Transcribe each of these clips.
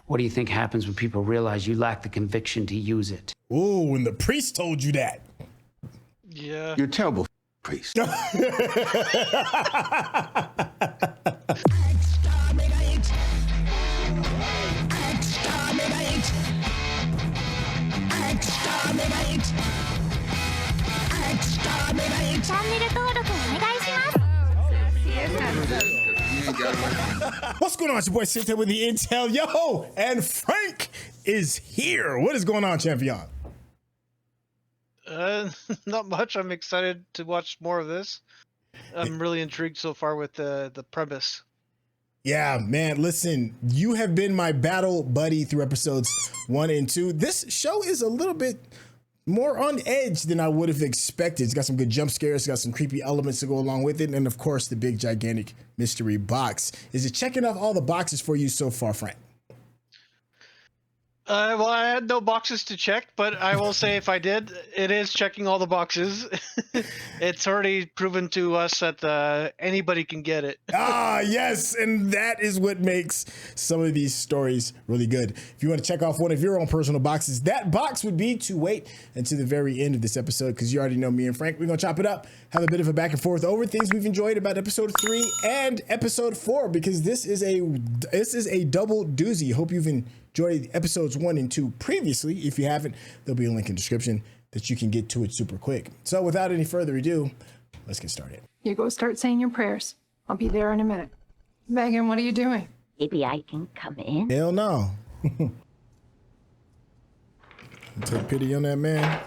What do you think happens when people realize you lack the conviction to use it? Ooh, and the priest told you that. Yeah. You're a terrible priest. What's going on? It's your boy Santa with the Intel. Yo, and Frank is here. What is going on, champion? Not much. I'm excited to watch more of this. I'm really intrigued so far with the premise. Yeah, man, listen, you have been my battle buddy through episodes 1 and 2. This show is a little bit more on edge than I would have expected. It's got some good jump scares, it's got some creepy elements to go along with it, and of course, the big, gigantic mystery box. Is it checking off all the boxes for you so far, Frank? Well, I had no boxes to check, but I will say if I did, it is checking all the boxes. It's already proven to us that anybody can get it. Ah, yes, and that is what makes some of these stories really good. If you want to check off one of your own personal boxes, that box would be to wait until the very end of this episode, because you already know me and Frank. We're going to chop it up, have a bit of a back and forth over things we've enjoyed about episode 3 and episode 4, because this is a double doozy. Hope you've enjoyed episodes 1 and 2 previously. If you haven't, there'll be a link in the description that you can get to it super quick. So without any further ado, let's get started. You go start saying your prayers. I'll be there in a minute. Megan, what are you doing? Maybe I can come in. Hell no. Take pity on that man.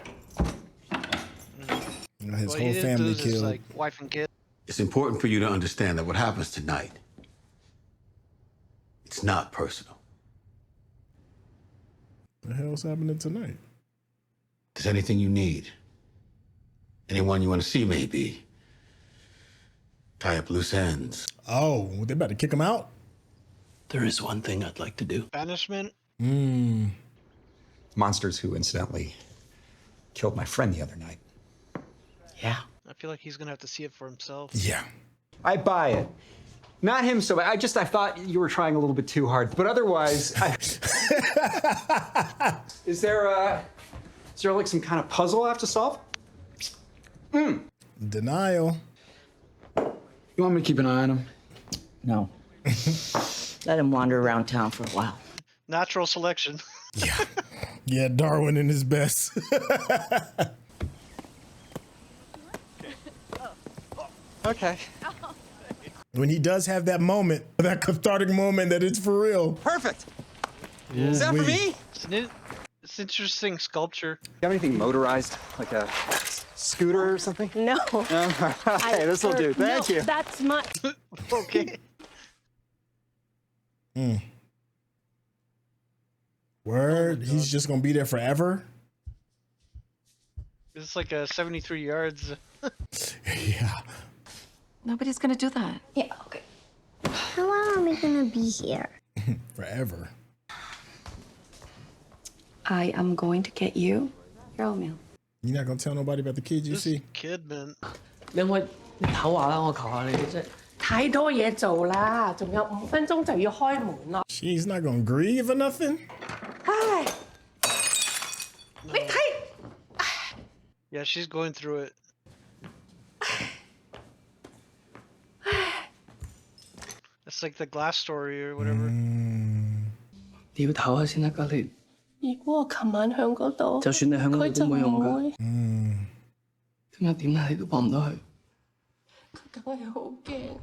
His whole family killed. Like wife and kid. It's important for you to understand that what happens tonight, it's not personal. What the hell's happening tonight? If there's anything you need, anyone you want to see maybe, tie up loose ends. Oh, they about to kick him out? There is one thing I'd like to do. Banishment? Monsters who incidentally killed my friend the other night. Yeah. I feel like he's going to have to see it for himself. Yeah. I buy it. Not him so bad. I thought you were trying a little bit too hard. But otherwise, is there like some kind of puzzle I have to solve? Denial. You want me to keep an eye on him? No. Let him wander around town for a while. Natural selection. Yeah. Yeah, Darwin in his best. Okay. When he does have that moment, that cathartic moment that it's for real. Perfect. Is that for me? It's interesting sculpture. You have anything motorized, like a scooter or something? No. Hey, this will do. Thank you. That's my. Okay. Word, he's just gonna be there forever. It's like a 73 yards. Yeah. Nobody's gonna do that. Yeah, okay. How long are we gonna be here? Forever. I am going to get you your oatmeal. You're not gonna tell nobody about the kids you This see? kid, man. 你可唔可以唞下啦？我求下你啫。太多嘢做啦，仲有5分鐘就要開門啦。 She's not gonna grieve or nothing. 唉，你睇。 Yeah, she's going through it. It's like the glass story or whatever. 你要唞下先得㗎，你。如果我琴晚響嗰度，就算你響嗰度都冇用㗎。佢就唔會。聽日點啊？你都幫唔到佢。佢梗係好驚，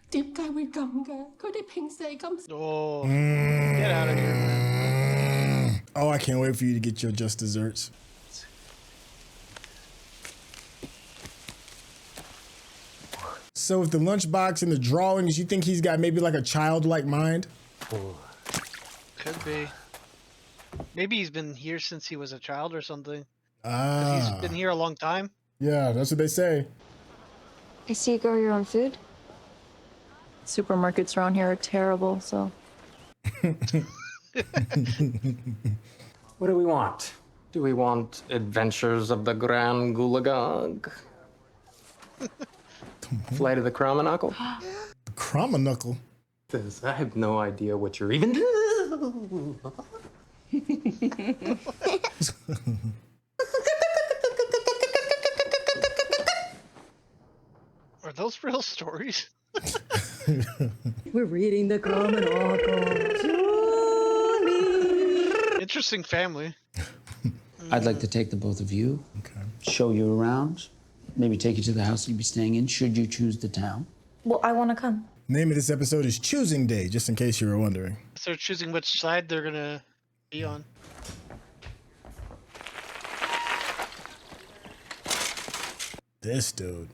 點解會咁嘅？佢哋平時係咁。Oh, get out of here, man. Oh, I can't wait for you to get your just desserts. So with the lunchbox and the drawings, you think he's got maybe like a childlike mind? Could be. Maybe he's been here since he was a child or something. 'Cause Ah. he's been here a long time. Yeah, that's what they say. I see you grow your own food. Supermarkets around here are terrible, so. What do we want? Do we want Adventures of the Grand Gulagog? Flight of the Cromanockle? Cromanockle? I have no idea what you're even Are those real stories? We're reading the common author. Interesting family. I'd like to take the both of you, show you around, maybe take you to the house you'd be staying in, should you choose the town. Well, I want to come. Name of this episode is Choosing Day, just in case you were wondering. So they're choosing which side they're gonna be on. This dude.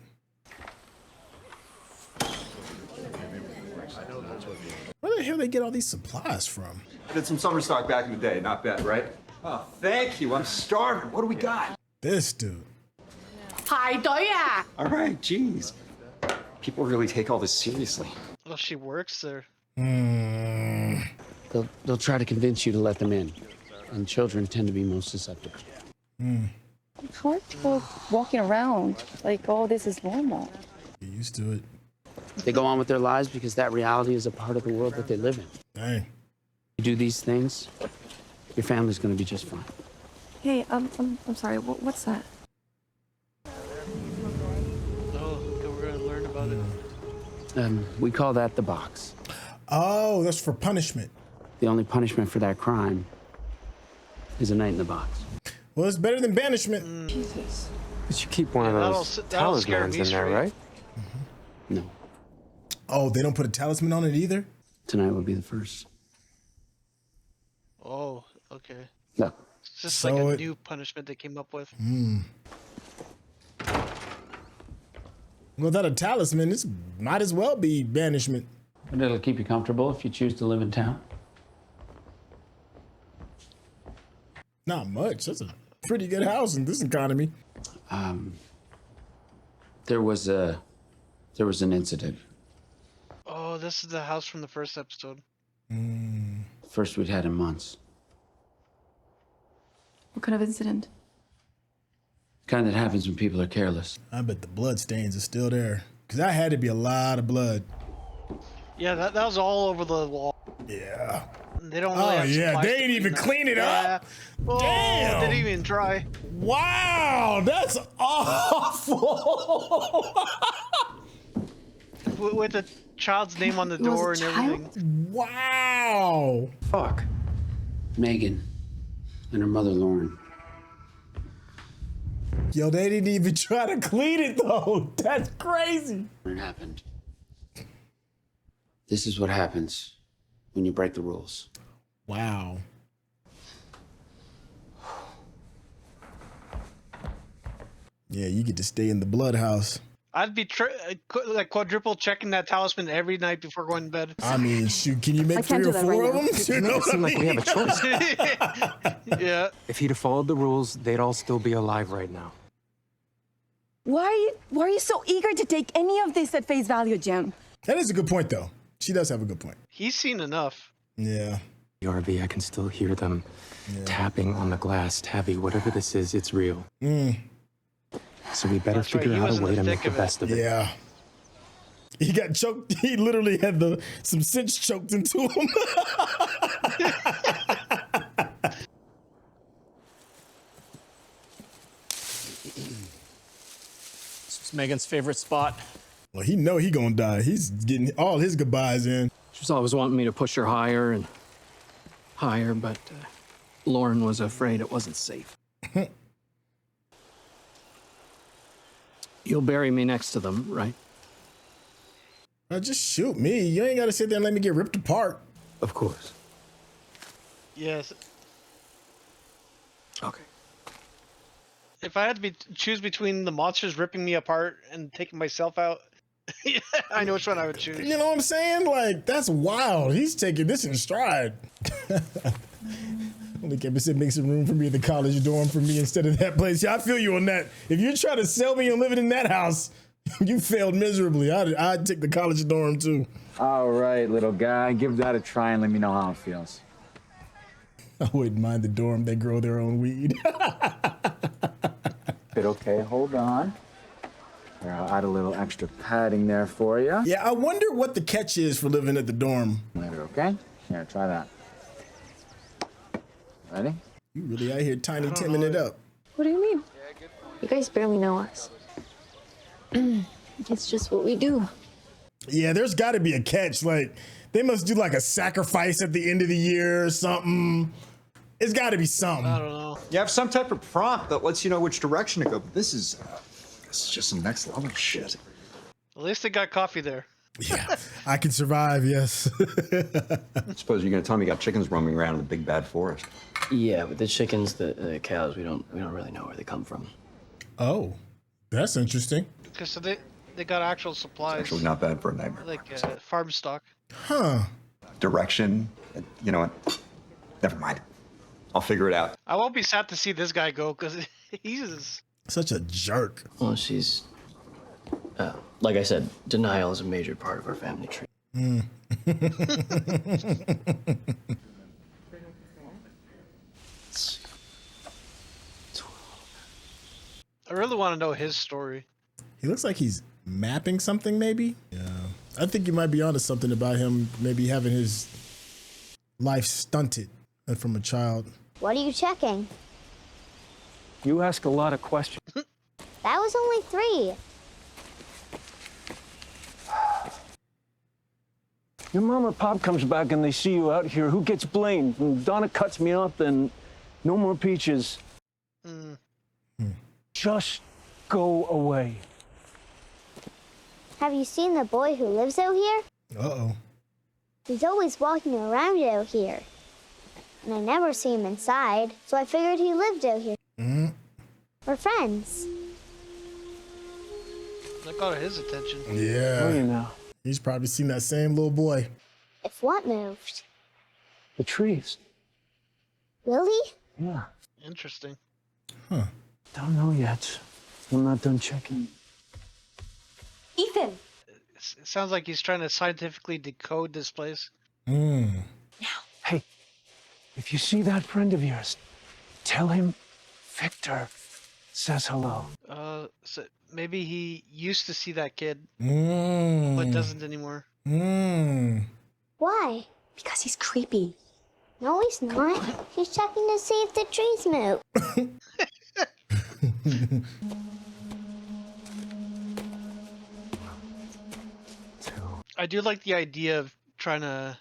Where the hell they get all these supplies from? I did some summer stock back in the day. Not bad, right? Oh, thank you. I'm starving. What do we got? This dude. 排隊啊！ All right, geez. People really take all this seriously. Well, she works there. They'll try to convince you to let them in, and children tend to be most susceptible. How are people walking around like, oh, this is normal? Get used to it. They go on with their lives because that reality is a part of the world that they live in. Dang. You do these things, your family's gonna be just fine. Hey, I'm sorry. What's that? Oh, we're gonna learn about it. We call that the box. Oh, that's for punishment. The only punishment for that crime is a night in the box. Well, it's better than banishment. Jesus. But you keep one of those that'll scare talismans me in there, straight. right? No, Oh, they don't put a talisman on it either? tonight will be the first. Oh, okay. Look, It's just So like a it- new punishment they came up with. Without a talisman, this might as well be banishment. but it'll keep you comfortable if you choose to live in town. Not much. That's a pretty good house in this economy. There was an incident. Oh, this is the house from the first episode. First we'd had in months. What kind of incident? Kind that happens when people are careless. I bet the blood stains are still there. Because that had to be a lot of blood. Yeah, that was all over the wall. Yeah. They don't really Oh, have yeah. supplies They to ain't even that. clean it up. Oh, Damn. Didn't even dry. Wow. That's awful. With the child's name on the was door a and everything. Wow. Fuck. Megan and her mother Lauren. Yo, they didn't even try to clean it, though. That's crazy. When it happened. This is what happens when you break the rules. Wow. Yeah, you get to stay in the blood house. I'd be like quadruple checking that talisman every night before going to bed. I mean, shoot, can you I make can't 3 or do that 4 right of now. them? It You know doesn't what I seem like we mean? have a choice. Yeah. If he'd have followed the rules, they'd all still be alive right now. Why are you so eager to take any of this at face value, Jim? That is a good point, though. She does have a good point. He's seen enough. Yeah. The RV, I can still hear them tapping on the glass. Tabby, whatever this is, it's real. So we better That's right, figure he out was a in way the to make thick the of it. best of it. Yeah. He got choked. He literally had some sense choked into him. This was Megan's favorite spot. Well, he know he gonna die. He's getting all his goodbyes in. She was always wanting me to push her higher and higher, but Lauren was afraid it wasn't safe. You'll bury me next to them, right? Just shoot me. You ain't gotta sit there and let me get ripped apart. Of course. Yes. Okay. If I had to choose between the monsters ripping me apart and taking myself out, I know which one I would choose. You know what I'm saying? Like, that's wild. He's taking this in stride. Only Kevin said make some room for me at the college dorm for me instead of that place. Yeah, I feel you on that. If you're trying to sell me on living in that house, you failed miserably. I'd take the college dorm too. All right, little guy. Give that a try and let me know how it feels. I wouldn't mind the dorm. They grow their own weed. But okay, hold on. Here, I'll add a little extra padding there for you. Yeah, I wonder what the catch is for living at the dorm. Later, okay? Here, try that. Ready? You really out here Tiny Timming it up. What do you mean? You guys barely know us. It's just what we do. Yeah, there's got to be a catch. Like, they must do like a sacrifice at the end of the year or something. It's got to be something. I don't know. You have some type of prompt that lets you know which direction to go. But this is just some next level shit. At least they got coffee there. Yeah, I can survive, yes. I suppose you're gonna tell me you got chickens roaming around in the big bad forest. Yeah, but the chickens, the cows, we don't really know where they come from. Oh, that's interesting. Because so they got actual supplies. It's actually not bad for a nightmare. Like farm stock. Huh. Direction. You know what? Never mind. I'll figure it out. I won't be sad to see this guy go because he's such a jerk. Well, she's, like I said, denial is a major part of our family tree. I really want to know his story. He looks like he's mapping something, maybe? Yeah. I think you might be onto something about him maybe having his life stunted from a child. What are you checking? You ask a lot of questions. That was only 3. Your mom or pop comes back and they see you out here. Who gets blamed? When Donna cuts me off, then no more peaches. Just go away. Have you seen the boy who lives out here? Uh-oh. He's always walking around out here. And I never see him inside, so I figured he lived out here. We're friends. That got his attention. Yeah. Oh, you know. He's probably seen that same little boy. If what moved? The trees. Really? Yeah. Interesting. Huh. Don't know yet. I'm not done checking. Ethan! It sounds like he's trying to scientifically decode this place. Hey, if you see that friend of yours, tell him Victor says hello. So maybe he used to see that kid, but doesn't anymore. Why? Because he's creepy. No, he's not. He's checking to see if the trees move. I do like the idea of trying to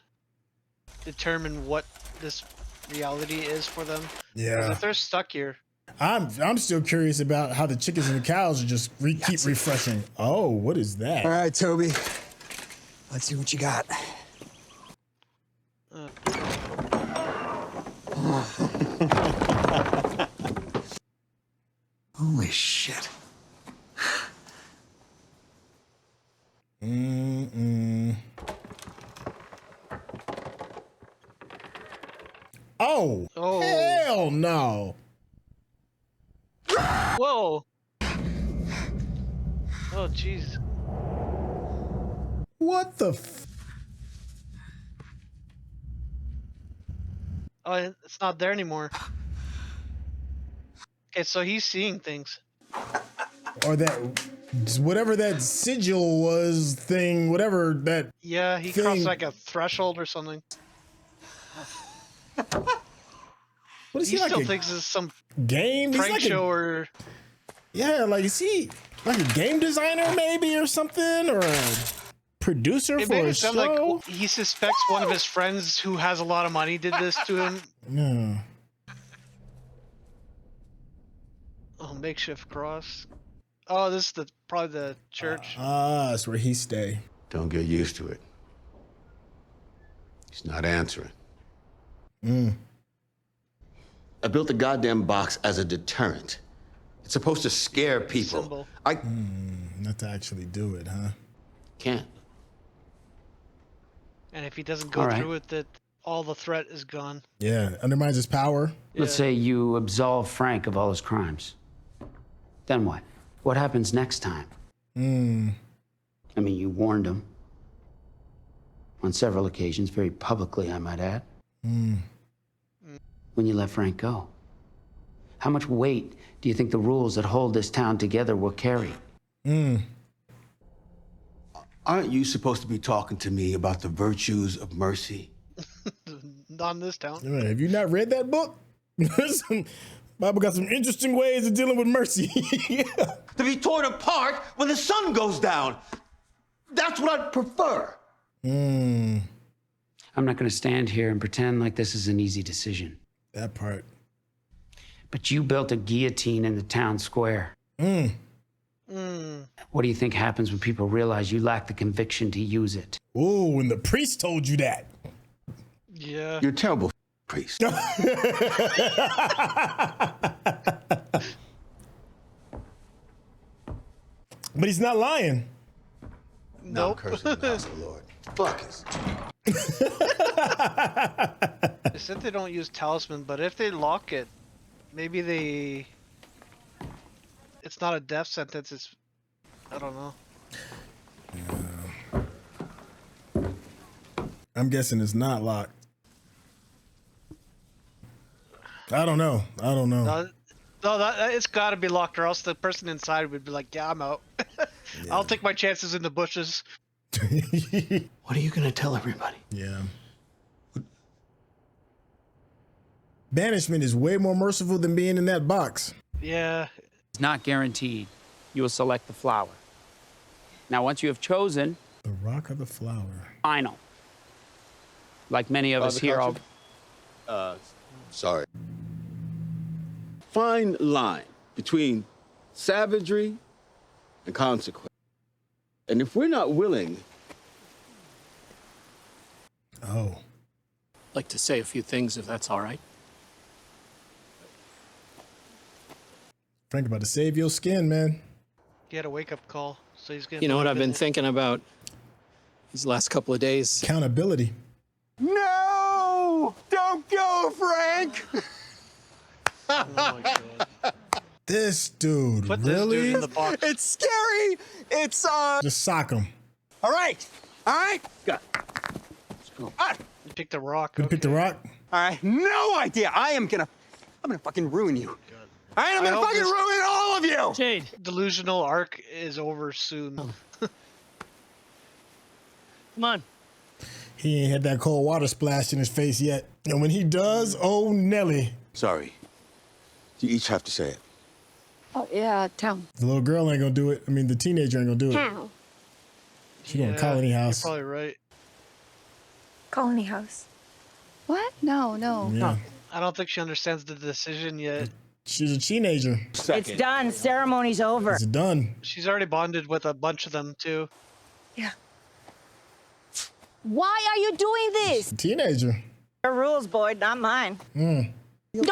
determine what this reality is for them. 'Cause Yeah. if they're stuck here. I'm still curious about how the chickens and the cows are just keep refreshing. Oh, what is that? All right, Toby. Let's see what you got. Holy shit. Oh, hell no. Whoa. Oh, jeez. What the Oh, it's not there anymore. Okay, so he's seeing things. Or that, whatever that sigil was thing, whatever that. Yeah, he thing. crossed like a threshold or something. What is he he like? still thinks it's some Game? prank He's like show or Yeah, like is he like a game designer maybe or something, or a producer it for made a it sound show? like he suspects one of his friends who has a lot of money did this to him. No. Oh, makeshift cross. Oh, this is probably the church. That's where he stay. Don't get used to it. He's not answering. I built the goddamn box as a deterrent. It's supposed to scare people. Symbol. Not to actually do it, huh? Can't. And if he doesn't go All right. through with it, all the threat is gone. Yeah, undermines his power. Let's say you absolve Frank of all his crimes. Then what? What happens next time? I mean, you warned him. On several occasions, very publicly, I might add. When you let Frank go. How much weight do you think the rules that hold this town together will carry? Aren't you supposed to be talking to me about the virtues of mercy? Not in this town. Have you not read that book? Bible got some interesting ways of dealing with mercy. To be torn apart when the sun goes down. That's what I'd prefer. I'm not going to stand here and pretend like this is an easy decision. That part. But you built a guillotine in the town square. What do you think happens when people realize you lack the conviction to use it? Oh, and the priest told you that. Yeah. You're a terrible priest. But he's not lying. Nope. Cursing the house of the Lord. Fuck it. They said they don't use talisman, but if they lock it, maybe they... It's not a death sentence, it's... I don't know. I'm guessing it's not locked. I don't know. No, it's got to be locked, or else the person inside would be like, "Yeah, I'm out. I'll take my chances in the bushes." What are you gonna tell everybody? Yeah. Banishment is way more merciful than being in that box. Yeah. It's not guaranteed. You will select the flower. Now, once you have chosen... The rock of the flower. Final. Like many of us here... Sorry. Fine line between savagery and consequence. And if we're not willing... Oh. I'd like to say a few things, if that's all right. Frank about to save your skin, man. He had a wake-up call, so he's gonna... You know what I've been thinking about these last couple of days? Accountability. No! Don't go, Frank! Oh my God. This dude, Put really? this dude in the box. It's scary! It's, Just sock him. All right! Go. Let's go. You picked a rock. You picked the rock? All right, no idea. I'm gonna fucking ruin you. All right, I'm gonna fucking ruin all of you! Jade. Delusional arc is over soon. Come on. He ain't had that cold water splashed in his face yet. And when he does, oh, Nelly. Sorry. You each have to say it. Oh, yeah, town. The little girl ain't gonna do it. I mean, the teenager ain't gonna do it. How? She going to Colony House. You're probably right. Colony House. What? No. Yeah. I don't think she understands the decision yet. She's a teenager. It's done. Ceremony's over. It's done. She's already bonded with a bunch of them, too. Yeah. Why are you doing this? A teenager. Your rules, Boyd, not mine. No,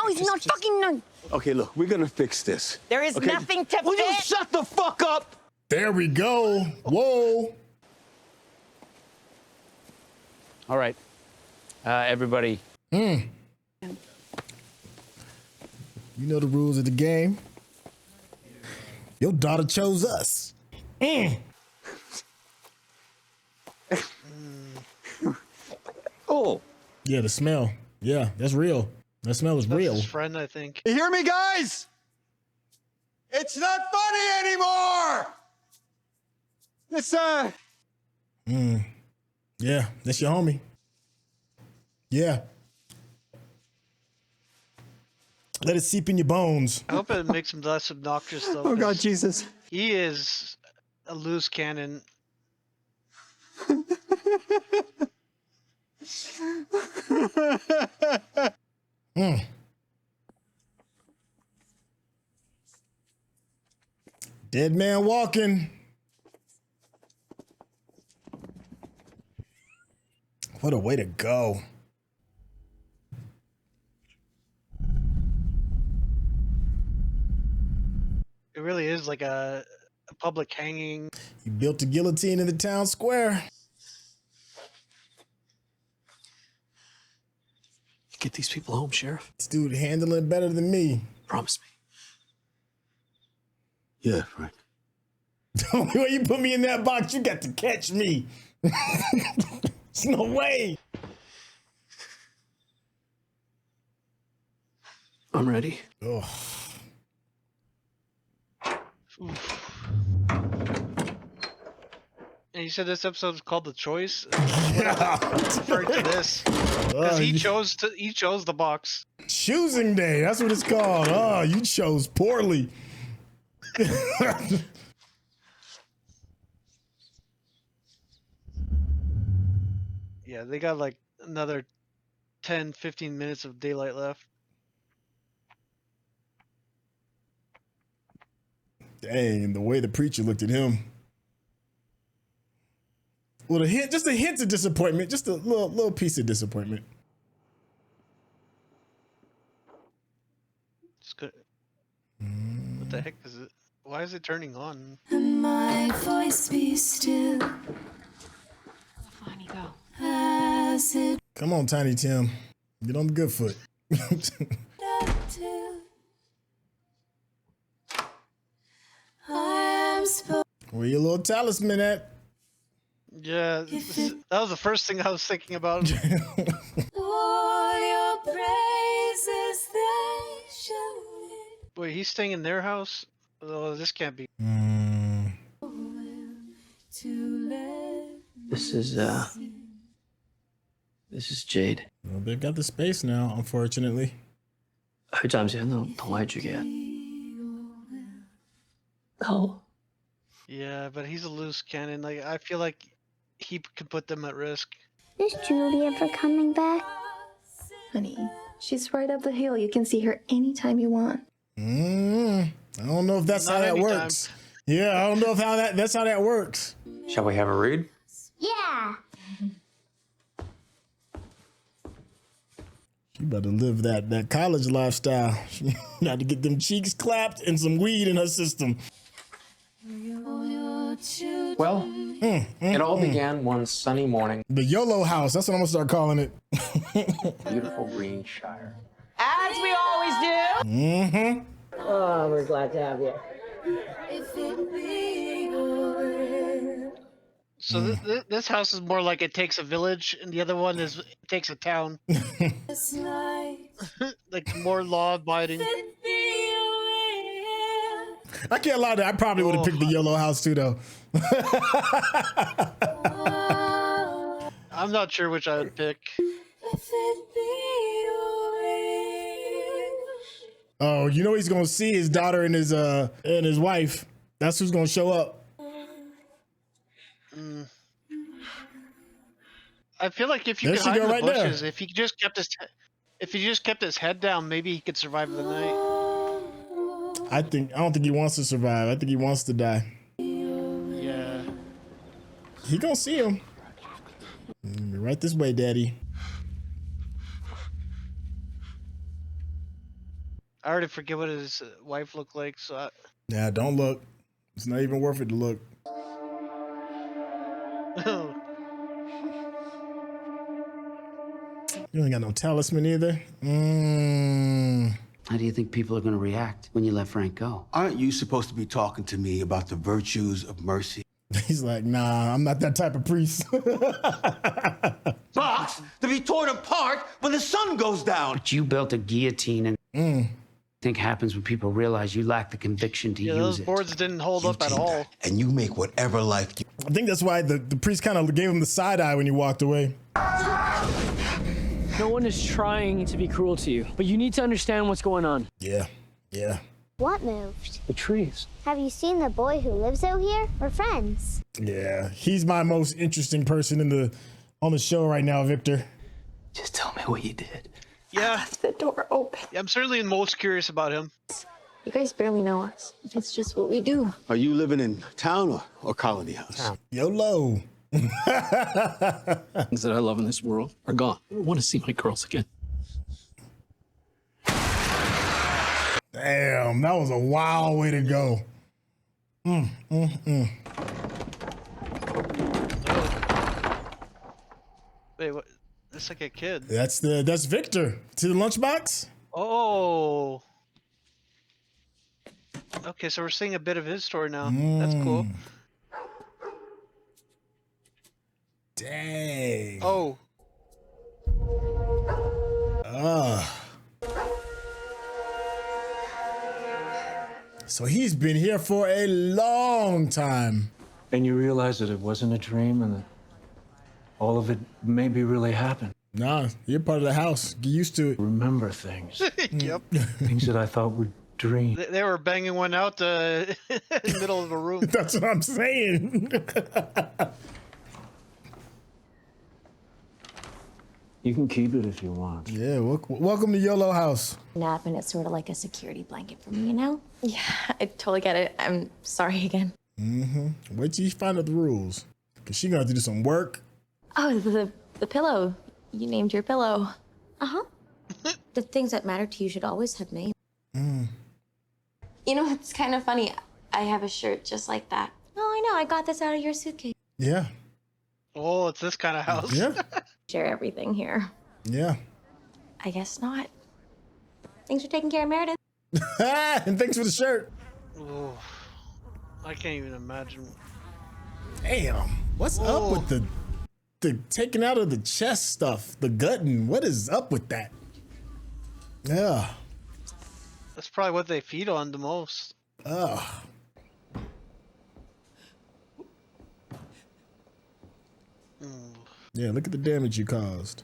he's not fucking none. Okay, look, we're gonna fix this. There is nothing to Will you fix. shut the fuck up? There we go. Whoa. All right. Everybody. You know the rules of the game. Your daughter chose us. Oh. Yeah, the smell. Yeah, that's real. That smell is real. His friend, I think. You hear me, guys? It's not funny anymore! It's, Yeah, that's your homie. Yeah. Let it seep in your bones. I hope it makes him less obnoxious, though. Oh, God, 'cause Jesus. He is a loose cannon. Dead man walking. What a way to go. It really is like a public hanging. He built a guillotine in the town square. Get these people home, Sheriff. This dude handling it better than me. Promise me. Yeah, Frank. The only way you put me in that box, you got to catch me. There's no way. I'm ready. Ugh. And you said this episode is called The Choice? Referring to this. Because he chose the box. Choosing day. That's what it's called. Oh, you chose poorly. Yeah, they got like another 10, 15 minutes of daylight left. Dang, the way the preacher looked at him. Well, just a hint of disappointment, just a little piece of disappointment. It's good. What the heck is it? Why is it turning on? And my voice be still. Funny go. As it Come on, Tiny Tim. Get on the good foot. I am spoken. Where your little talisman at? Yeah, that was the first thing I was thinking about. All your praises they shall live. Wait, he's staying in their house? Oh, this can't be. To let This is Jade. Well, they've got the space now, unfortunately. 佢暫時喺度同我住嘅。 Oh. Yeah, but he's a loose cannon. Like, I feel like he could put them at risk. Is Julie ever coming back? Honey, she's right up the hill. You can see her anytime you want. I don't know if that's Not how that anytime. works. Yeah, I don't know if that's how that works. Shall we have a read? Yeah. She better live that college lifestyle. She got to get them cheeks clapped and some weed in her system. Well, it all began one sunny morning. The YOLO house. That's what I'm gonna start calling it. Beautiful green Shire. As we always do. Mm-hmm. Oh, we're glad to have you. if it be your will. So this house is more like it takes a village, and the other one is it takes a town. This night, Like more law-abiding. if it be your will. I can't lie to you, I probably would have picked the YOLO house too, though. I'm not sure which I would pick. If it be your will. Oh, you know he's gonna see his daughter and his wife. That's who's gonna show up. I feel like if you There could she hide go in the right there. bushes, if he just kept his head down, maybe he could survive the night. I don't think he wants to survive. I think he wants to die. Yeah. He gonna see him. Right this way, Daddy. I already forget what his wife looked like, so Yeah, don't look. It's not even worth it to look. You ain't got no talisman either. How do you think people are going to react when you let Frank go? Aren't you supposed to be talking to me about the virtues of mercy? He's like, nah, I'm not that type of priest. Box to be torn apart when the sun goes down. But you built a guillotine, and think happens when people realize you lack the conviction to yeah, use those it. boards didn't hold up at all. And you make whatever life you... I think that's why the priest kind of gave him the side eye when he walked away. No one is trying to be cruel to you, but you need to understand what's going on. Yeah. What moved? The trees. Have you seen the boy who lives out here? We're friends. Yeah, he's my most interesting person on the show right now, Victor. Just tell me what you did. Yeah. Left the door open. I'm certainly most curious about him. You guys barely know us. It's just what we do. Are you living in town or colony house? YOLO. Things that I love in this world are gone. I don't want to see my girls again. Damn, that was a wild way to go. Wait, what? That's like a kid. That's Victor. To the lunchbox? Oh. Okay, so we're seeing a bit of his story now. That's cool. Dang. Oh. So he's been here for a long time. And you realize that it wasn't a dream and that all of it maybe really happened. Nah, you're part of the house. Get used to it. Remember things. Yep. Things that I thought were dreams. They were banging one out in the middle of a room. That's what I'm saying. You can keep it if you want. Yeah, welcome to YOLO house. Nap, and it's sort of like a security blanket for me, you know? Yeah, I totally get it. I'm sorry again. Wait till you find out the rules. Because she's going to have to do some work. Oh, the pillow. You named your pillow. Uh-huh. The things that matter to you should always have names. You know, it's kind of funny. I have a shirt just like that. Oh, I know. I got this out of your suitcase. Yeah. Oh, it's this kind of house. Yeah. Share everything here. Yeah. I guess not. Thanks for taking care of Meredith. And thanks for the shirt. Oh, I can't even imagine. Damn. What's up with the taking out of the chest stuff? The gutting. What is up with that? Yeah. That's probably what they feed on the most. Ugh. Yeah, look at the damage you caused.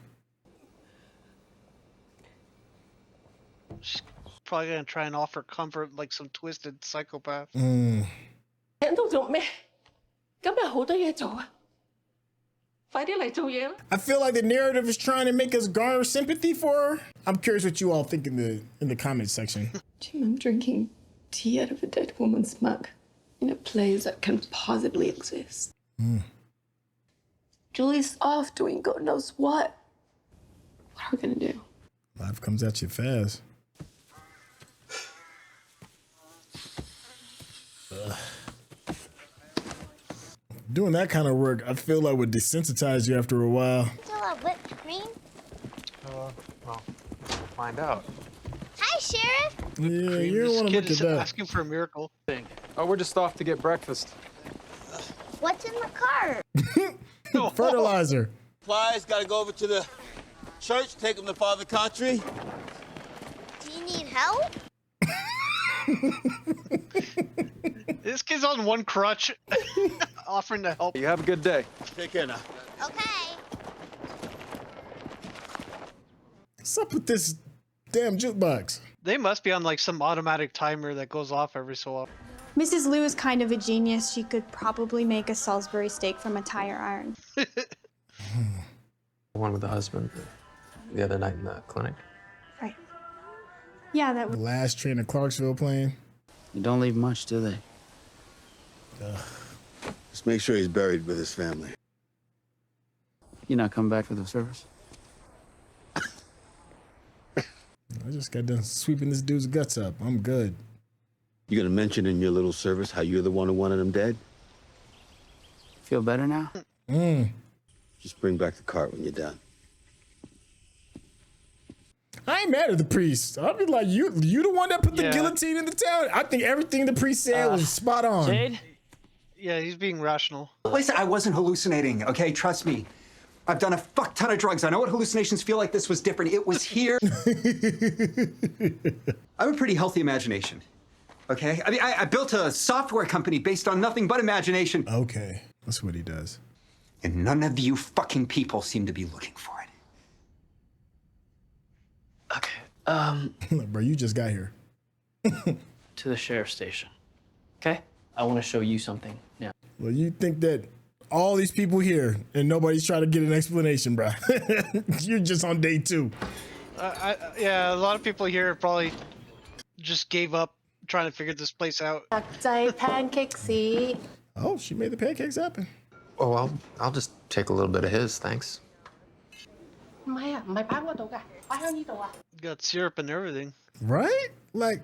She's probably gonna try and offer comfort like some twisted psychopath. 聽到做咩？今日好多嘢做啊！快啲嚟做嘢啦！ I feel like the narrative is trying to make us garner sympathy for her. I'm curious what you all think in the comment section. Jim, I'm drinking tea out of a dead woman's mug in a place that can possibly exist. Julie's off doing God knows what. What are we gonna do? Life comes at you fast. Ugh. Doing that kind of work, I feel like would desensitize you after a while. Still have whipped cream? Well, we'll find out. Hi, Sheriff. Yeah, you don't This want to kid look is at that. asking for a miracle. Oh, we're just off to get breakfast. What's in the cart? Fertilizer. Supplies, gotta go over to the church, take them to Father Country. Do you need help? This kid's on one crutch, offering to help. You have a good day. Take care now. Okay. What's up with this damn jukebox? They must be on like some automatic timer that goes off every so often. Mrs. Liu is kind of a genius. She could probably make a Salisbury steak from a tire iron. One with the husband the other night in the clinic. Right. Yeah, that The would. last train to Clarksville plane. You don't leave much, do they? Just make sure he's buried with his family. You not come back for the service? I just got done sweeping this dude's guts up. I'm good. You gonna mention in your little service how you're the one who wanted him dead? Feel better now? Just bring back the cart when you're done. I ain't mad at the priest. I'll be like, you the one that put the Yeah. guillotine in the town? I think everything the priest said was spot on. Jade? Yeah, he's being rational. Listen, I wasn't hallucinating, okay? Trust me. I've done a fuck ton of drugs. I know what hallucinations feel like. This was different. It was here. I have a pretty healthy imagination, okay? I mean, I built a software company based on nothing but imagination. Okay, that's what he does. And none of you fucking people seem to be looking for it. Okay. Bro, you just got here. To the sheriff's station. Okay? I want to show you something now. Well, you think that all these people here and nobody's trying to get an explanation, bro. You're just on day 2. Yeah, a lot of people here probably just gave up trying to figure this place out. 特製 pancake 士。 Oh, she made the pancakes happen. Oh, I'll just take a little bit of his, thanks. 唔係啊，唔係擺嗰度㗎，擺喺呢度啊。 Got syrup and everything. Right? Like,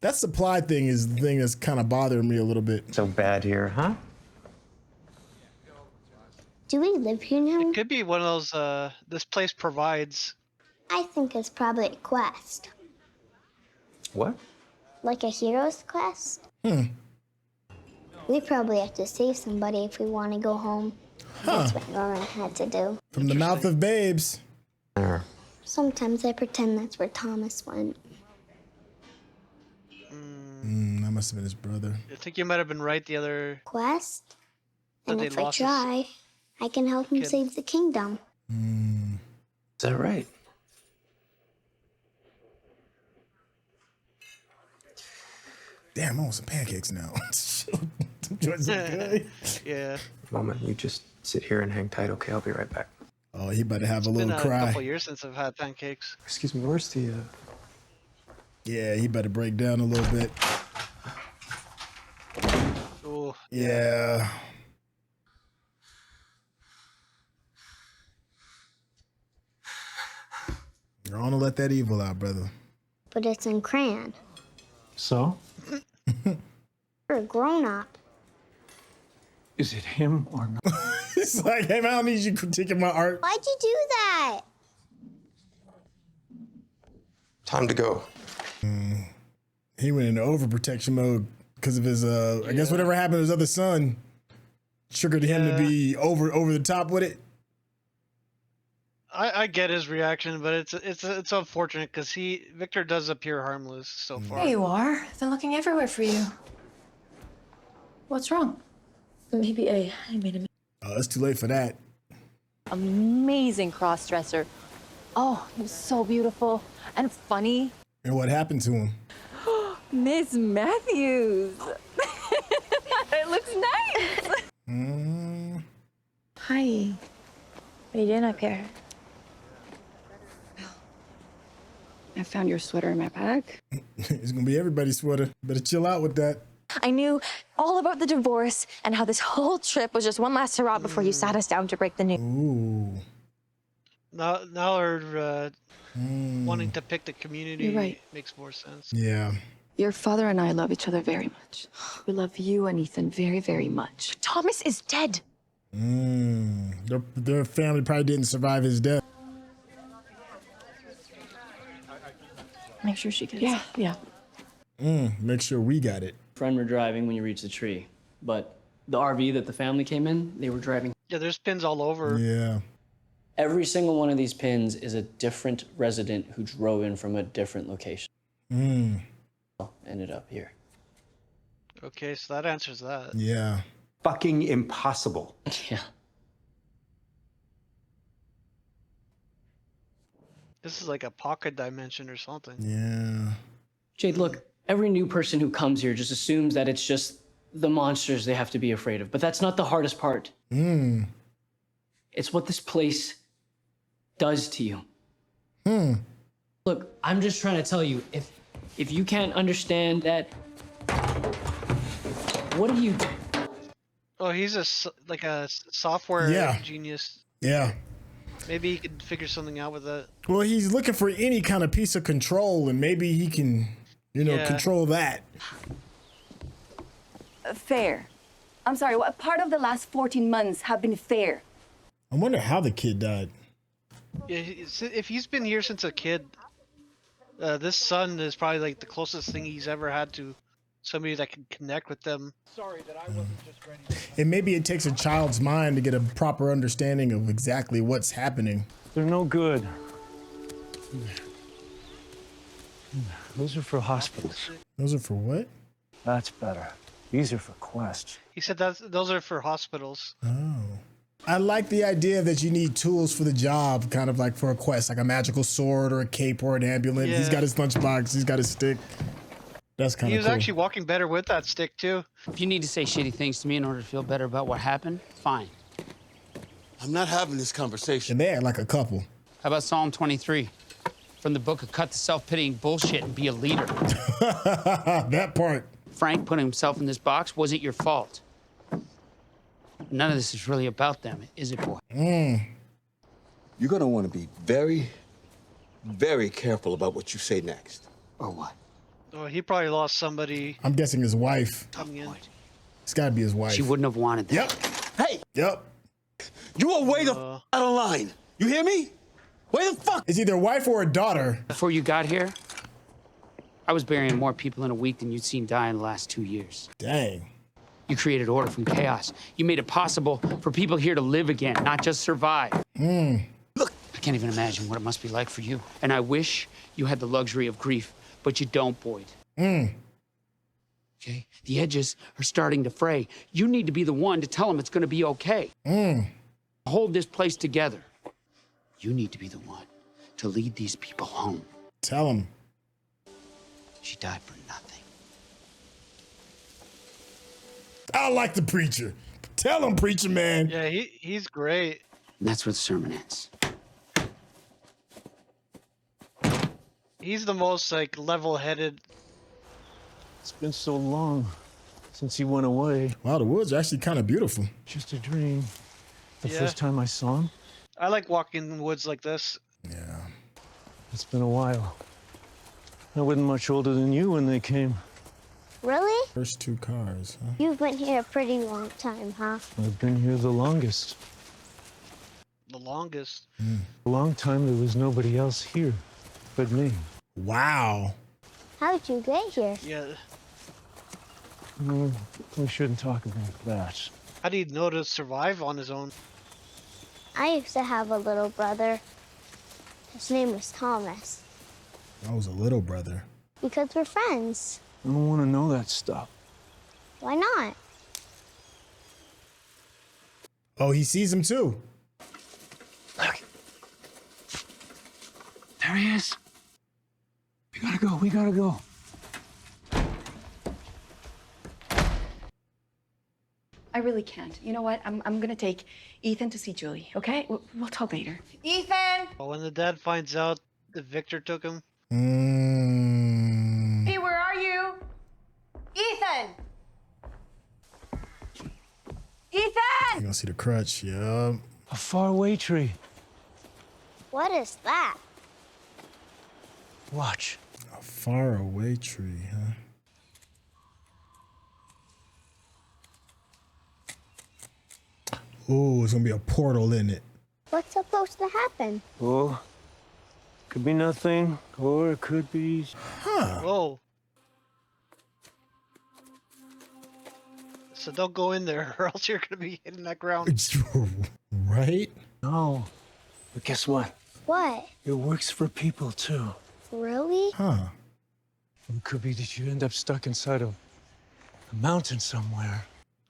that supply thing is the thing that's kind of bothering me a little bit. So bad here, huh? Do we live here now? Could be one of those, this place provides. I think it's probably a quest. What? Like a hero's quest. We probably have to save somebody if we want to go home. That's what Lauren had to do. From the mouth of babes. Sometimes I pretend that's where Thomas went. That must have been his brother. I think you might have been right the other... Quest? But And they if I lost his try, I can help him kid. save the kingdom. that right? Damn, I want some pancakes now. Them joints are good. Yeah. Moment, you just sit here and hang tight, okay? I'll be right back. Oh, he better have a It's been little a cry. couple years since I've had pancakes. Excuse me, where's the, Yeah, he better break down a little bit. Ooh. Yeah. You're on to let that evil out, brother. But it's in crayon. So? You're a grown-up. Is it him or not? It's like, hey, man, I don't need you critiquing my art. Why'd you do that? time to go? He went into overprotection mode because of his, I guess whatever happened to his other son triggered him to be over the top with it. I get his reaction, but it's unfortunate because Victor does appear harmless so far. There you are. They're looking everywhere for you. What's wrong? Maybe I made a Oh, it's too late for that. Amazing cross-dresser. Oh, it was so beautiful and funny. And what happened to him? Miss Matthews. It looks nice. Hi. What are you doing up here? I found your sweater in my bag. It's gonna be everybody's sweater. Better chill out with that. I knew all about the divorce and how this whole trip was just one last hurrah before you sat us down to break the news. Ooh. Now they're wanting to pick the community. You're right. Makes more sense. Yeah. Your father and I love each other very much. We love you and Ethan very, very much. Thomas is dead. Their family probably didn't survive his death. Make sure she gets Yeah, yeah. Make sure we got it. Friend were driving when you reached the tree, but the RV that the family came in, they were driving. Yeah, there's pins all over. Yeah. Every single one of these pins is a different resident who drove in from a different location. Ended up here. Okay, so that answers that. Yeah. Fucking impossible. Yeah. This is like a pocket dimension or something. Yeah. Jade, look, every new person who comes here just assumes that it's just the monsters they have to be afraid of, but that's not the hardest part. It's what this place does to you. Look, I'm just trying to tell you, if you can't understand that, what do you? Oh, he's a software genius. Yeah. Maybe he could figure something out with that. Well, he's looking for any kind of piece of control, and maybe he can, control that. Fair. I'm sorry, what part of the last 14 months have been fair? I wonder how the kid died. Yeah, if he's been here since a kid, this son is probably like the closest thing he's ever had to somebody that can connect with them. Sorry that I wasn't just ready. And maybe it takes a child's mind to get a proper understanding of exactly what's happening. They're no good. Those are for hospitals. Those are for what? That's better. These are for quests. He said those are for hospitals. Oh. I like the idea that you need tools for the job, kind of like for a quest, like a magical sword or a cape or an amulet. Yeah. He's got his lunchbox, he's got his stick. That's kind He of was cool. actually walking better with that stick too. If you need to say shitty things to me in order to feel better about what happened, fine. I'm not having this conversation. And they act like a couple. How about Psalm 23? From the book of cut the self-pitying bullshit and be a leader. That part. Frank putting himself in this box wasn't your fault. None of this is really about them, is it, boy? You're gonna want to be very, very careful about what you say next. Or what? Oh, he probably lost somebody I'm guessing his wife. coming in. It's got to be his wife. She wouldn't have wanted that. Yep. Hey, Yep. you are way the out of line. You hear me? Way the fuck. It's either wife or a daughter. Before you got here, I was burying more people in a week than you'd seen die in the last 2 years. Dang. You created order from chaos. You made it possible for people here to live again, not just survive. Look, I can't even imagine what it must be like for you. And I wish you had the luxury of grief, but you don't, Boyd. Okay? The edges are starting to fray. You need to be the one to tell them it's going to be okay. Hold this place together. You need to be the one to lead these people home. Tell him. She died for nothing. I like the preacher. Tell him, preacher man. Yeah, he's great. And that's where the sermon ends. He's the most like level-headed. It's been so long since he went away. Wow, the woods are actually kind of beautiful. Just a dream. The Yeah. first time I saw him, I like walking in the woods like this. Yeah. it's been a while. I wasn't much older than you when they came. Really? First 2 cars, huh? You've been here a pretty long time, huh? I've been here the longest. The longest. A long time there was nobody else here but me. Wow. How'd you get here? Yeah. We shouldn't talk about that. How do you know to survive on his own? I used to have a little brother. His name was Thomas. I was a little brother. Because we're friends. I don't want to know that stuff. Why not? Oh, he sees him too. Look. There he is. We gotta go. I really can't. You know what? I'm gonna take Ethan to see Julie, okay? We'll talk later. Ethan! But when the dad finds out that Victor took him, Hey, where are you? Ethan! Ethan! You gonna see the crutch, yeah. A Farway tree. What is that? Watch. A far away tree, huh? Oh, it's gonna be a portal in it. What's supposed to happen? Oh, could be nothing, or it could be. Huh. whoa. So don't go in there or else you're going to be hitting that ground. Right? No. But guess what? What? It works for people too. Really? Huh. It could be that you end up stuck inside of a mountain somewhere.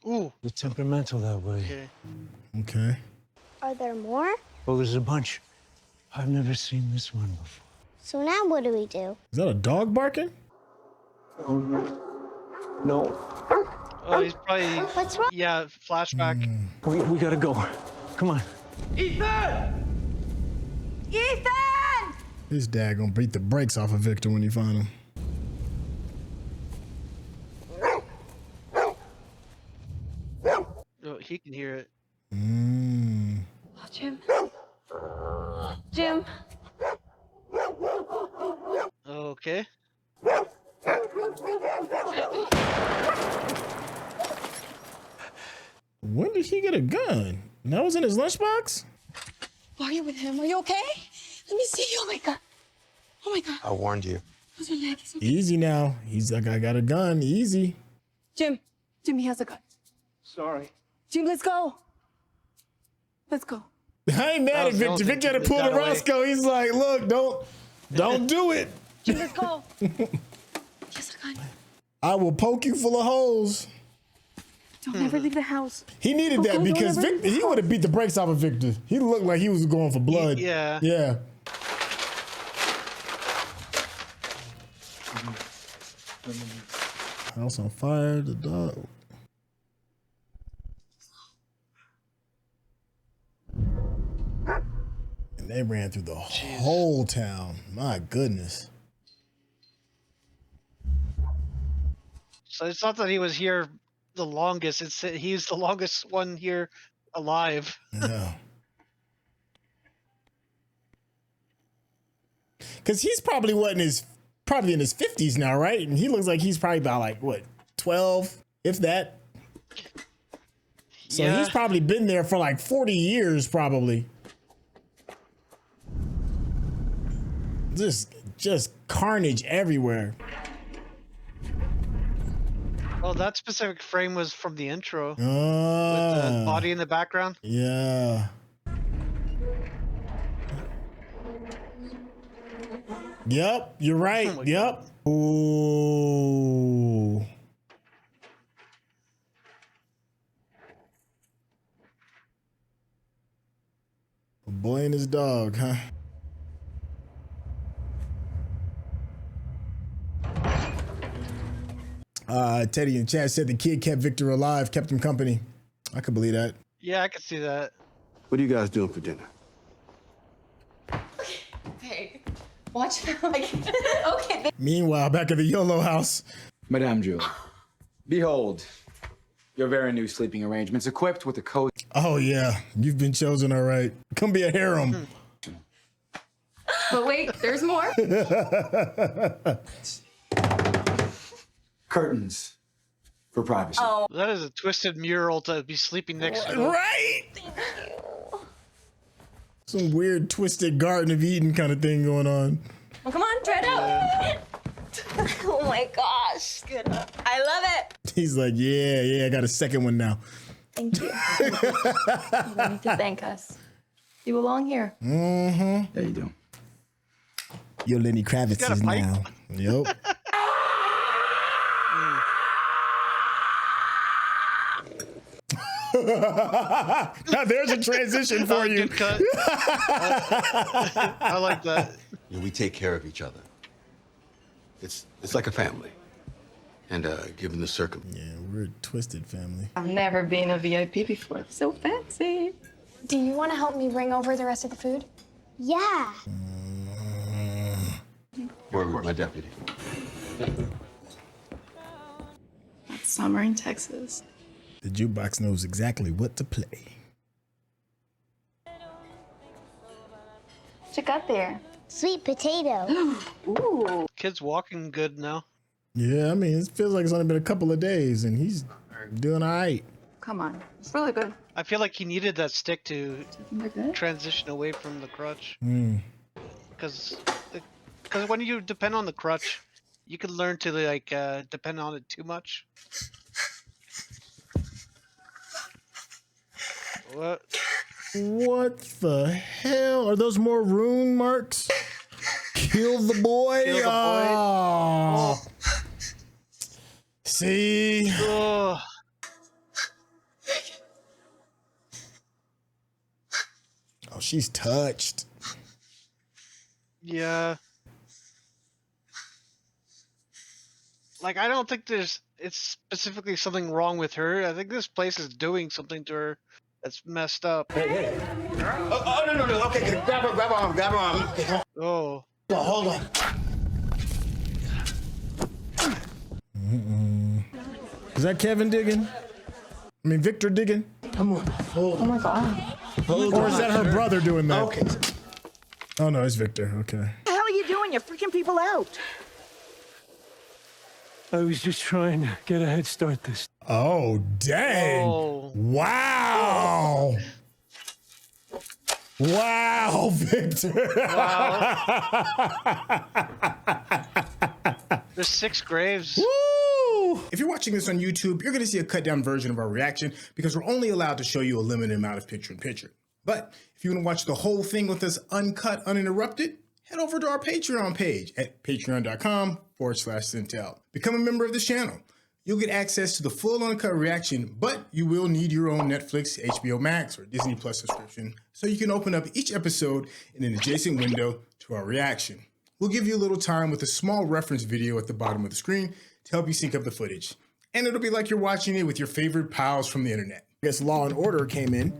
Ooh. You're temperamental that way. Okay. Okay. Are there more? Oh, there's a bunch. I've never seen this one before. So now what do we do? Is that a dog barking? No. Oh, he's probably. What's wrong? Yeah, flashback. We gotta go. Come on. Ethan! Ethan! His dad gonna beat the brakes off of Victor when he find him. Oh, he can hear it. Oh, Jim. Jim. Okay. When did he get a gun? That was in his lunchbox? Are you with him? Are you okay? Let me see you. Oh my God. Oh my God. I warned you. How's your leg? It's okay. Easy now. He's like, I got a gun. Easy. Jim. Jim, he has a gun. Sorry. Jim, let's go. Let's go. I ain't mad at Victor. Victor had to pull the Roscoe. He's like, look, don't do it. Jim, let's go. He has a gun. I will poke you full of holes. Don't ever leave the house. He needed that Okay, because don't ever Victor, he would have beat the brakes off of Victor. He looked like he was going for blood. Yeah. Yeah. House on fire, the dog. And they ran through the whole town. My goodness. So it's not that he was here the longest. It's that he's the longest one here alive. Yeah. Because he's probably in his 50s now, right? And he looks like he's probably about like what, 12, if that. So he's probably been there for like 40 years, probably. Just carnage everywhere. Oh, that specific frame was from the intro. With the Ah. body in the background. Yeah. Yep, you're right. Yep. Ooh. A boy and his dog, huh? Teddy and Chad said the kid kept Victor alive, kept him company. I could believe that. Yeah, I can see that. What are you guys doing for dinner? Hey, watch it. Okay. Meanwhile, back at the YOLO house. Madame Julie, behold, your very new sleeping arrangements equipped with a cozy. Oh, yeah. You've been chosen, all right. Come be a harem. But wait, there's more. Curtains for privacy. Oh. That is a twisted mural to be sleeping next to. Right? Some weird twisted Garden of Eden kind of thing going on. Well, come on, try it out. Oh my gosh. Good. I love it. He's like, yeah, I got a second one now. Thank you. You don't need to thank us. You belong here. Mm-hmm. There you do. Yo, Lenny Kravitz is now. Yep. Now there's a transition for you. Good cut. I like that. You know, we take care of each other. It's like a family. And given the circumstances. Yeah, we're a twisted family. I've never been a VIP before. So fancy. Do you want to help me bring over the rest of the food? Yeah. Word with my deputy. It's summer in Texas. The jukebox knows exactly what to play. What you got there? Sweet potato. Ooh. Kid's walking good now. Yeah, I mean, it feels like it's only been a couple of days and he's doing all right. Come on. It's really good. I feel like he needed that stick to transition away from the crutch. Because when you depend on the crutch, you can learn to like depend on it too much. What? What the hell? Are those more rune marks? Kill the boy. Kill the boy. Oh. See? Oh. Oh, she's touched. Yeah. Like, I don't think it's specifically something wrong with her. I think this place is doing something to her that's messed up. Hey. Oh, no. Okay, grab her arm. Okay. Oh. Hold on. Is that Kevin digging? I mean, Victor digging? Come on. Hold on. Oh my God. Or is that her brother doing that? Okay. Oh, no, it's Victor. Okay. What the hell are you doing? You're freaking people out. I was just trying to get a head start this. Oh, dang. Oh. Wow. Wow, Victor. There's 6 graves. Woo! If you're watching this on YouTube, you're going to see a cut down version of our reaction because we're only allowed to show you a limited amount of picture-in-picture. But if you want to watch the whole thing with us uncut, uninterrupted, head over to our Patreon page at patreon.com/Centel. Become a member of this channel. You'll get access to the full uncut reaction, but you will need your own Netflix, HBO Max, or Disney Plus subscription so you can open up each episode in an adjacent window to our reaction. We'll give you a little time with a small reference video at the bottom of the screen to help you sync up the footage. And it'll be like you're watching it with your favorite pals from the internet. I guess Law and Order came in,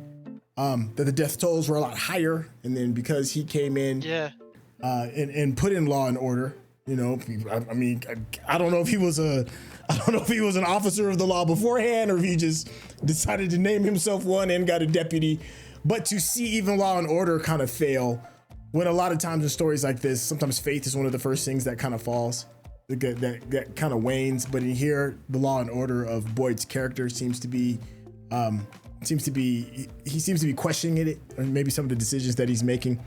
that the death tolls were a lot higher, and then because he came in and put in Law and Order, you know, I mean, I don't know if he was an officer of the law beforehand or if he just decided to name himself one and got a deputy. But to see even Law and Order kind of fail, when a lot of times in stories like this, sometimes faith is one of the first things that kind of falls, that kind of wanes. But in here, the Law and Order of Boyd's character seems to be questioning it, or maybe some of the decisions that he's making.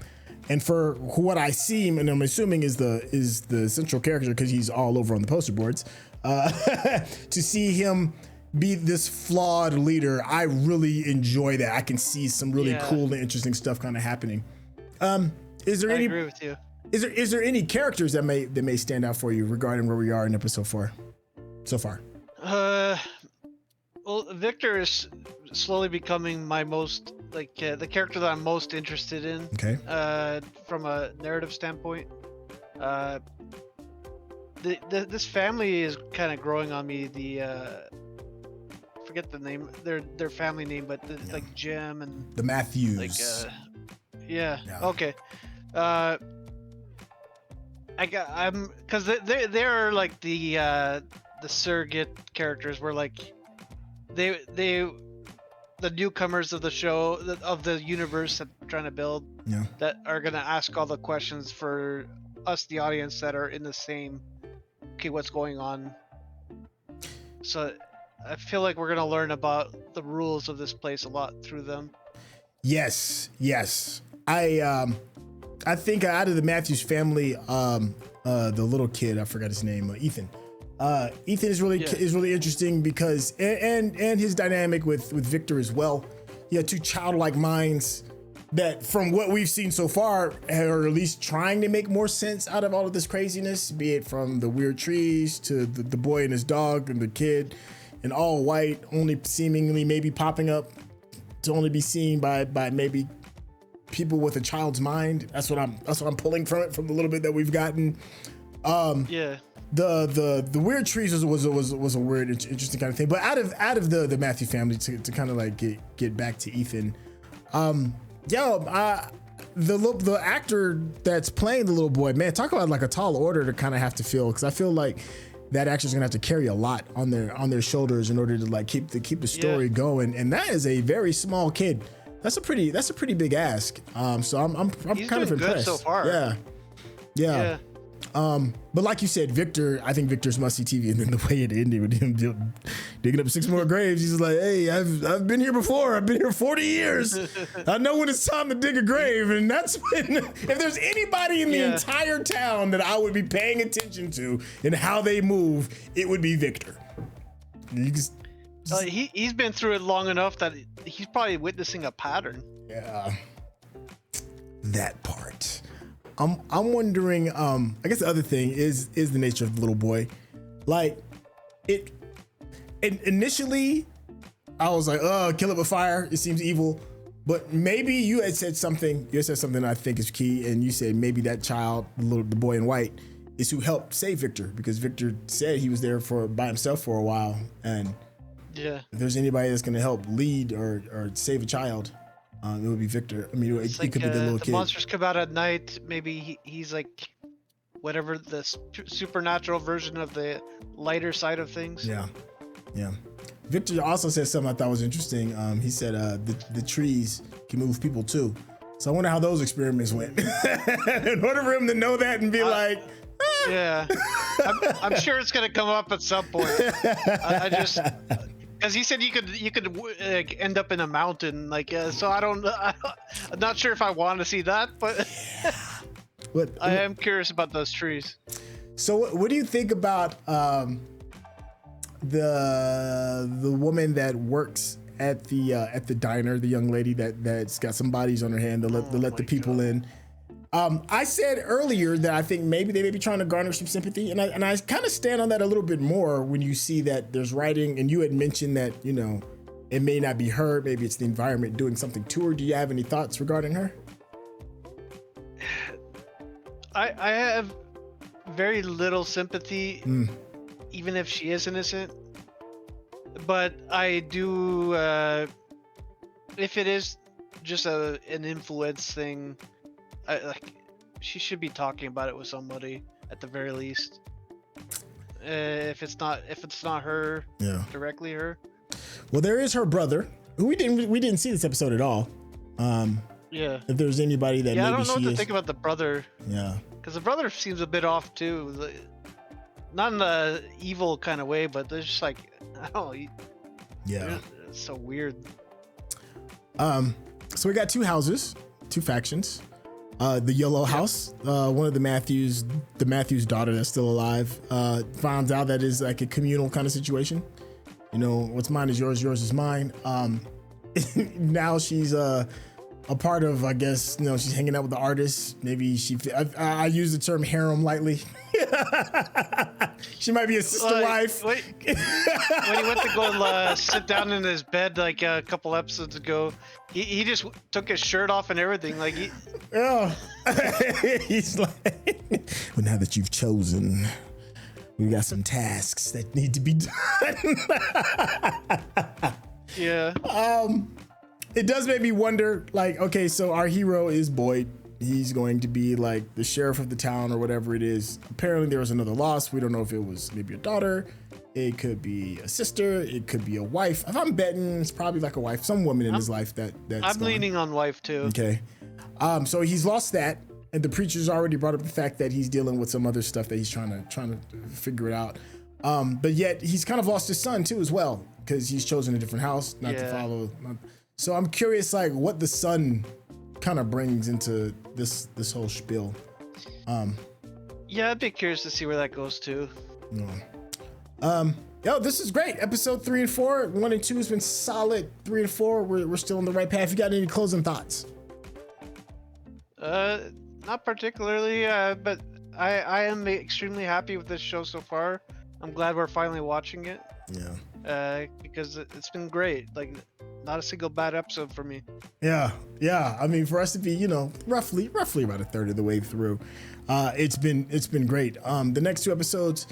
And for what I see, and I'm assuming is the central character because he's all over on the poster boards, to see him be this flawed leader, I really enjoy that. I can see some really cool and interesting stuff kind of happening. Is there I any? agree with you. Is there any characters that may stand out for you regarding where we are in episode 4 so far? Well, Victor is slowly becoming my most the character that I'm most interested in. Okay. From a narrative standpoint, this family is kind of growing on me. Forget the name, their family name, but like Jim and the Matthews. Like yeah. Okay. I'm because they're like the surrogate characters. Where like they the newcomers of the show, of the universe that I'm trying to build, that are gonna ask all the questions for us, the audience, that are in the same. Okay, what's going on? So I feel like we're gonna learn about the rules of this place a lot through them. Yes. I think out of the Matthews family, the little kid, I forgot his name, Ethan. Ethan is really interesting because and his dynamic with Victor as well. He had two childlike minds that, from what we've seen so far, are at least trying to make more sense out of all of this craziness, be it from the weird trees to the boy and his dog and the kid in all white, only seemingly maybe popping up to only be seen by maybe people with a child's mind. That's what I'm pulling from it, from the little bit that we've gotten. The weird trees was a weird, interesting kind of thing. But out of the Matthew family, to kind of like get back to Ethan, the actor that's playing the little boy, man, talk about like a tall order to kind of have to fill, because I feel like that actor's gonna have to carry a lot on their shoulders in order to like keep the story going, and that is a very small kid. That's a pretty big ask. So I'm kind of impressed. Good so far. Yeah. But like you said, Victor, I think Victor's must-see TV, and then the way it ended with him digging up 6 more graves, he's like, hey, I've been here before. I've been here 40 years. I know when it's time to dig a grave, and that's when, if there's anybody in the entire town that I would be paying attention to and how they move, it would be Victor. He's been through it long enough that he's probably witnessing a pattern. Yeah, that part. I'm wondering. I guess the other thing is the nature of the little boy. Like it. Initially, I was like, "Oh, kill it with fire. It seems evil." But maybe you had said something. You said something I think is key, and you said maybe that child, the boy in white, is who helped save Victor, because Victor said he was there by himself for a while, and if there's anybody that's gonna help lead or save a child, it would be Victor. I mean, it could be the little kid. The monsters come out at night. Maybe he's like whatever the supernatural version of the lighter side of things. Yeah. Victor also said something I thought was interesting. He said the trees can move people too. So I wonder how those experiments went. In order for him to know that and be like, yeah, I'm sure it's gonna come up at some point. I just. Because he said you could end up in a mountain, like so. I'm not sure if I want to see that, but I am curious about those trees. So what do you think about the woman that works at the diner, the young lady that's got some bodies on her hand to let the people in? I said earlier that I think maybe they may be trying to garner some sympathy, and I kind of stand on that a little bit more when you see that there's writing, and you had mentioned that, you know, it may not be her, maybe it's the environment doing something to her. Do you have any thoughts regarding her? I have very little sympathy, even if she is innocent. But I do, if it is just an influence thing, she should be talking about it with somebody at the very least. If it's not her, directly her. Well, there is her brother, who we didn't see this episode at all. If there's anybody that maybe I don't know she what to is. think about the brother. Yeah. Because the brother seems a bit off too. Not in the evil kind of way, but there's just like, I don't know. It's so weird. So we got 2 houses, 2 factions. The yellow house, one of the Matthews daughter that's still alive, finds out that is like a communal kind of situation. You know, what's mine is yours is mine. Now she's a part of, I guess, you know, she's hanging out with the artists. Maybe I use the term harem lightly. She might be a sister wife. When he went to go sit down in his bed like a couple episodes ago, he just took his shirt off and everything. Like he's like, well, now that you've chosen We got some tasks that need to be done. Yeah. It does make me wonder, like, okay, so our hero is Boyd. He's going to be like the sheriff of the town or whatever it is. Apparently there was another loss. We don't know if it was maybe a daughter. It could be a sister. It could be a wife. If I'm betting, it's probably like a wife, some woman in his life that's I'm leaning on wife too. Okay. So he's lost that. And the preacher's already brought up the fact that he's dealing with some other stuff that he's trying to figure it out. But yet he's kind of lost his son too as well, because he's chosen a different house, not to follow. So I'm curious, like, what the son kind of brings into this whole spiel. Yeah, I'd be curious to see where that goes to. Yo, this is great. Episode 3 and 4, 1 and 2 has been solid. 3 and 4, we're still on the right path. You got any closing thoughts? Not particularly, but I am extremely happy with this show so far. I'm glad we're finally watching it. Yeah. Because it's been great. Like, not a single bad episode for me. Yeah. I mean, for us to be, roughly about a third of the way through, it's been great. The next 2 episodes,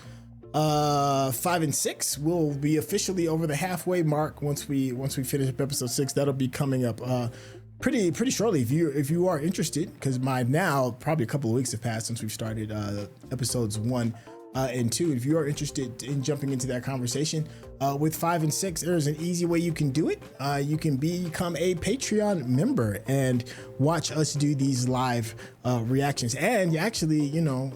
5 and 6, will be officially over the halfway mark. Once we finish up episode 6, that'll be coming up pretty shortly. If you are interested, because probably a couple of weeks have passed since we've started episodes 1 and 2. If you are interested in jumping into that conversation with 5 and 6, there's an easy way you can do it. You can become a Patreon member and watch us do these live reactions, and you actually,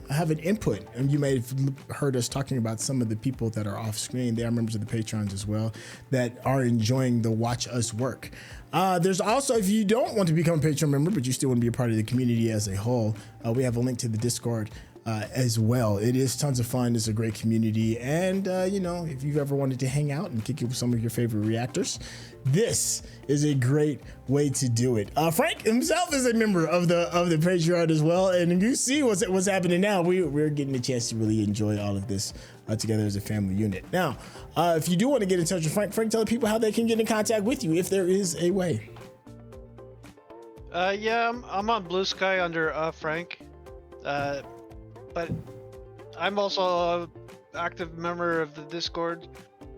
have an input. And you may have heard us talking about some of the people that are off screen. They are members of the Patrons as well that are enjoying the watch us work. There's also, if you don't want to become a Patreon member, but you still want to be a part of the community as a whole, we have a link to the Discord as well. It is tons of fun. It's a great community. And, if you've ever wanted to hang out and kick it with some of your favorite reactors, this is a great way to do it. Frank himself is a member of the Patreon as well. And you see what's happening now. We're getting a chance to really enjoy all of this together as a family unit. Now, if you do want to get in touch with Frank, tell the people how they can get in contact with you, if there is a way. Yeah, I'm on Blue Sky under Frank. But I'm also an active member of the Discord,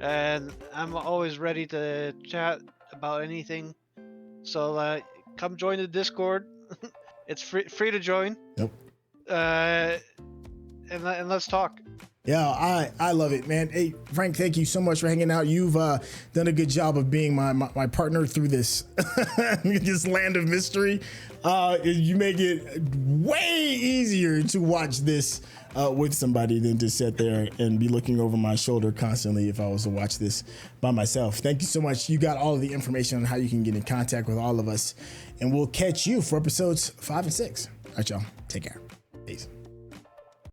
and I'm always ready to chat about anything. So come join the Discord. It's free to join. Yep. And let's talk. Yeah, I love it, man. Hey, Frank, thank you so much for hanging out. You've done a good job of being my partner through this this land of mystery. You make it way easier to watch this with somebody than to sit there and be looking over my shoulder constantly if I was to watch this by myself. Thank you so much. You got all of the information on how you can get in contact with all of us, and we'll catch you for episodes 5 and 6. All right, y'all. Take care.